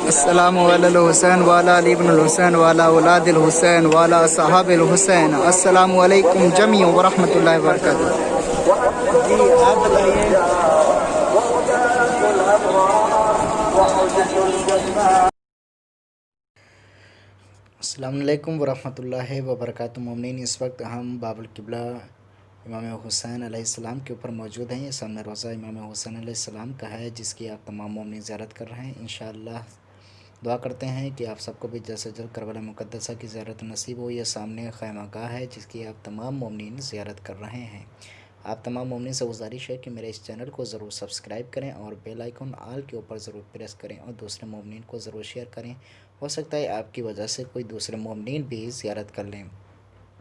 अस्सलामु अलल हुसैन वाला अली इब्नुल हुसैन वाला औलादिल हुसैन वाला सहाबिल हुसैन। अस्सलामु अलैकुम जमीअन व रहमतुल्लाहि व बरकातुहू। जी आप बताइए। अस्सलामु अलैकुम व रहमतुल्लाहि व बरकातुहू। मोमिनीन, इस वक्त हम बाबुल किबला इमाम हुसैन अलैहिस्सलाम के ऊपर मौजूद हैं। ये सामने रोज़ा इमाम हुसैन अलैहिस्सलाम का है, जिसकी आप तमाम मोमिनीन ज़ियारत कर रहे हैं। इंशाअल्लाह दुआ करते हैं कि आप सबको भी जल्द से जल्द करबला मुक़द्दसा की ज़ियारत नसीब हो। ये सामने खैमागाह है, जिसकी आप तमाम मोमिनीन ज़ियारत कर रहे हैं। आप तमाम मोमिनीन से गुजारिश है कि मेरे इस चैनल को ज़रूर सब्सक्राइब करें और बेल आइकन आल के ऊपर ज़रूर प्रेस करें और दूसरे मोमिनीन को ज़रूर शेयर करें। हो सकता है आपकी वजह से कोई दूसरे मोमिनीन भी ज़ियारत कर लें।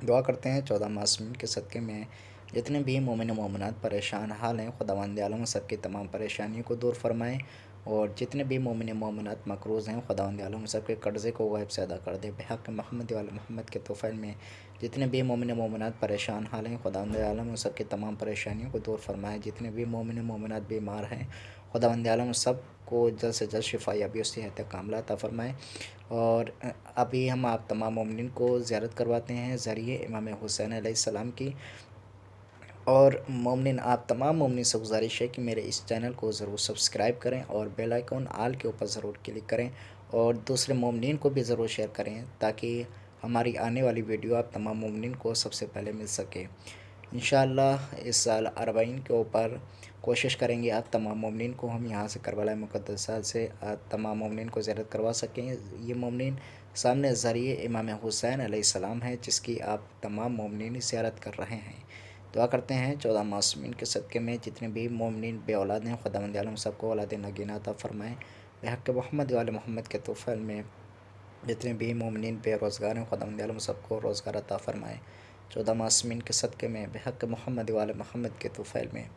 दुआ करते हैं 14 मासूमीन के सदक़े में जितने भी मोमिन मोमिनात परेशान हाल हैं, खुदावंद आलम सबकी तमाम परेशानियों को दूर फरमाएँ। और जितने भी मोमिन मोमिनात मकरूज़ हैं, खुदावंद आलम सबके कर्ज़े को गैब से अदा कर दे। बेहक़ मोहम्मद वाले मोहम्मद के तोफ़ैल में जितने भी मोमिन मोमिनात परेशान हाल हैं, खुदावंद आलम सबकी तमाम परेशानियों को दूर फरमाएँ। जितने भी मोमिन मोमिनात बीमार हैं, खुदावंद आलम सब को जल्द से जल्द शिफा याबी और सेहत कामिला अता फ़रमाएँ। और अभी हम आप तमाम मोमिनीन को ज़ियारत करवाते हैं ज़रिए इमाम हुसैन अलैहिस्सलाम की। और मोमिनीन, आप तमाम मोमिनीन से गुजारिश है कि मेरे इस चैनल को ज़रूर सब्सक्राइब करें और बेल आइकन आल के ऊपर ज़रूर क्लिक करें और दूसरे मोमिनीन को भी ज़रूर शेयर करें, ताकि हमारी आने वाली वीडियो आप तमाम मोमिनीन को सबसे पहले मिल सके। इंशाअल्लाह इस साल अरबाइन के ऊपर कोशिश करेंगे आप तमाम मोमिनीन को हम यहाँ से करबला मुक़द्दसा से तमाम मोमिनीन को ज़ियारत करवा सकें। ये मोमिनीन सामने ज़रिए इमाम हुसैन अलैहिस्सलाम है, जिसकी आप तमाम मोमिनीन ज़ियारत कर रहे हैं। दुआ करते हैं 14 मासूमीन के सदक़े में जितने भी मोमिनीन बे औलाद हैं, खुदावंद आलम सबको औलाद नगीना अता फ़रमाएँ। बेहक़ मोहम्मद वाले मोहम्मद के तोफ़ैल में जितने भी मोमिनीन बेरोज़गार हैं, खुदावंद आलम सबको रोज़गार अता फ़रमाएँ। 14 मासूमीन के सदक़े में बेहक़ मोहम्मद वाले मोहम्मद के तोफ़ैल में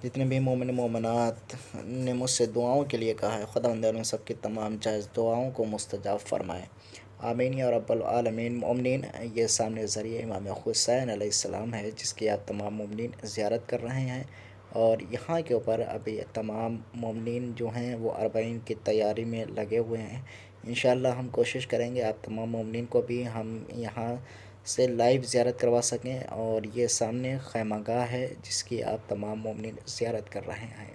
जितने भी मोमिन मोमिनात ने मुझसे दुआओं के लिए कहा है, खुदावंद आलम सबकी तमाम जायज़ दुआओं को मुस्तजाब फ़रमाएँ। आमीन या रब्बल आलमीन। मोमिनीन, ये सामने ज़रिए इमाम हुसैन अलैहिस्सलाम है, जिसकी आप तमाम मोमिनीन ज़ियारत कर रहे हैं। और यहाँ के ऊपर अभी तमाम मोमिनीन जो हैं वो अरबाइन की तैयारी में लगे हुए हैं। इंशाअल्लाह हम कोशिश करेंगे आप तमाम मोमिनीन को भी हम यहाँ से लाइव ज़ियारत करवा सकें। और ये सामने खैमागाह है, जिसकी आप तमाम मोमिनीन ज़ियारत कर रहे हैं।